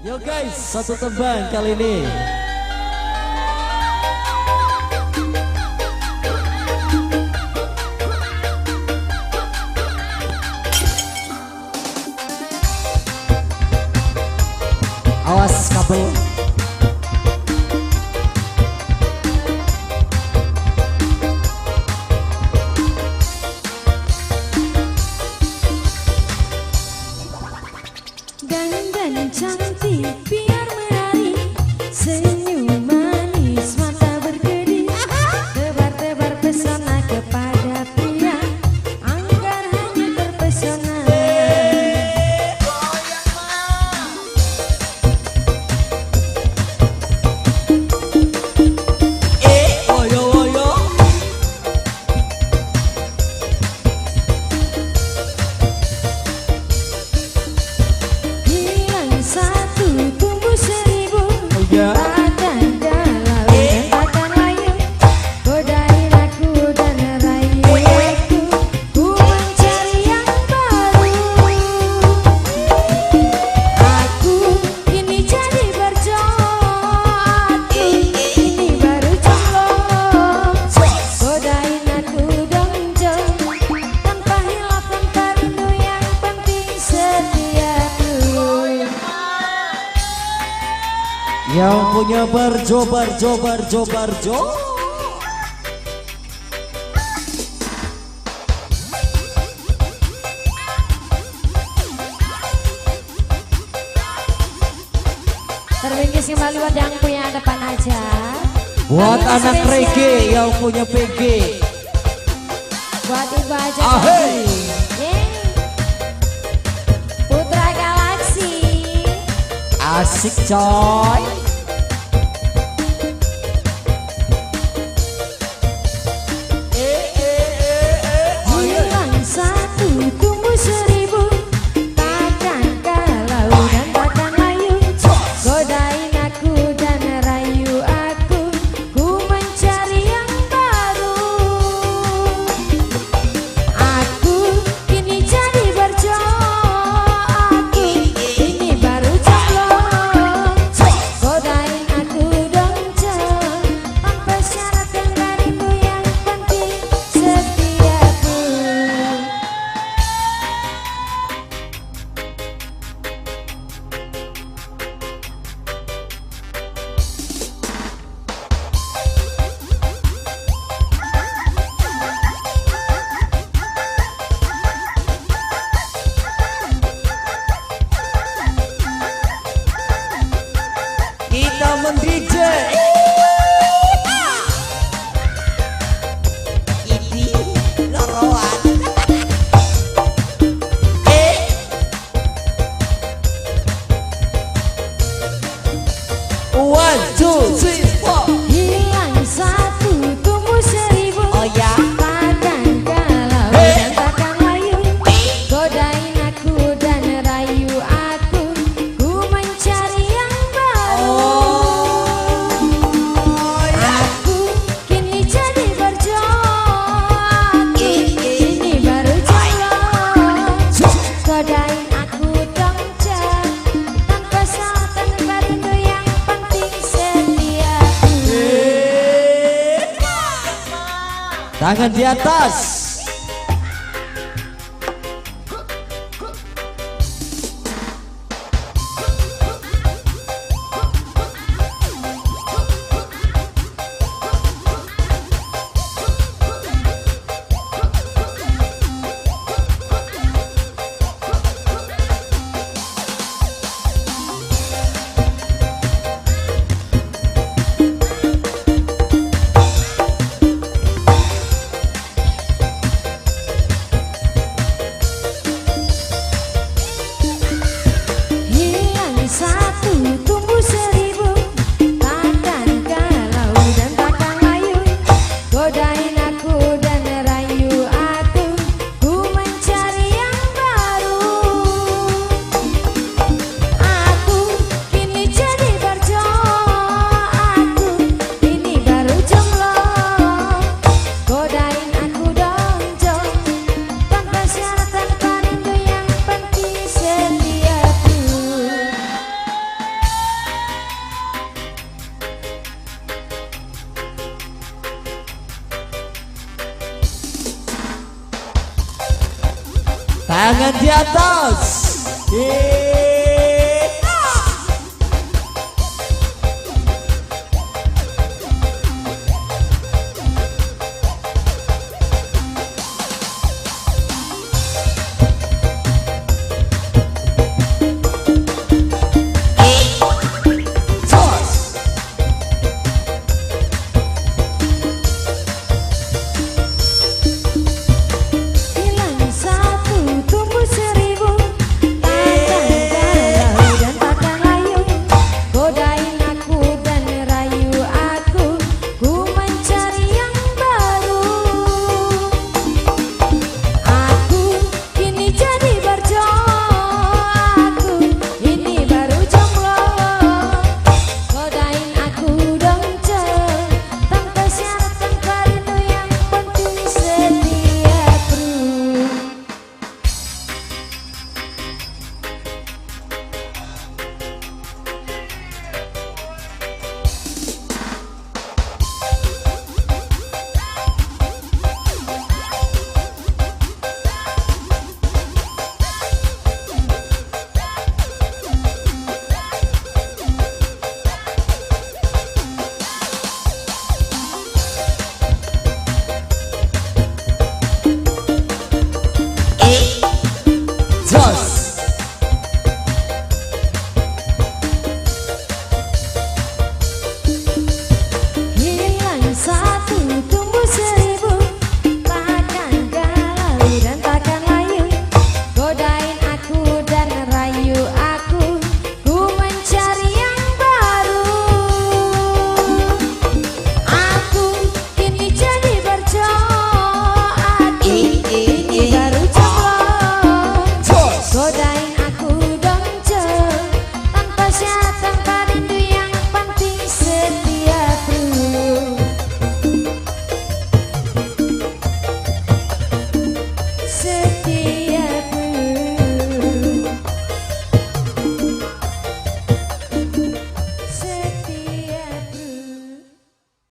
Yo guys, satu tebang kali ini. Awas kabel. Dandan cantik biar menari, senyum manis mata berkedip, tebar-tebar pesona kepada pria, anggar hanya terpesona. Takkan galau dan takkan layu, godain aku dan rayu aku, ku mencari yang baru. Aku kini jadi berjodoh, ini baru jomblo. Godain aku dong jom, tanpa hilangkan rindu, yang penting setiaku. Yang punya barjo. Terbingkis kembali buat yang punya depan aja. Buat Yang anak spesial. reggae yang punya PG. Buat ibu aja. Ahey. Yeay. Putra Galaksi. Asik coy. Hilang satu tumbuh seribu, takkan galau dan takkan layu, godain aku dan rayu aku, ku mencari yang baru. Aku kini jadi berjodoh, ini baru jomblo. Godain aku dong jom, tanpa syarat dan rindu, yang penting setiaku. Kita men-DJ. Ini loroan. One, two, three, four. Hilang satu tumbuh seribu, Oh ya. takkan galau dan takkan layu, godain aku dan rayu aku, ku mencari yang baru. Aku kini jadi berjodoh, ini baru jomblo. Godain aku dong jom, tanpa syarat dan rindu, yang penting setiaku. Tangan di atas. Tangan di atas. Setia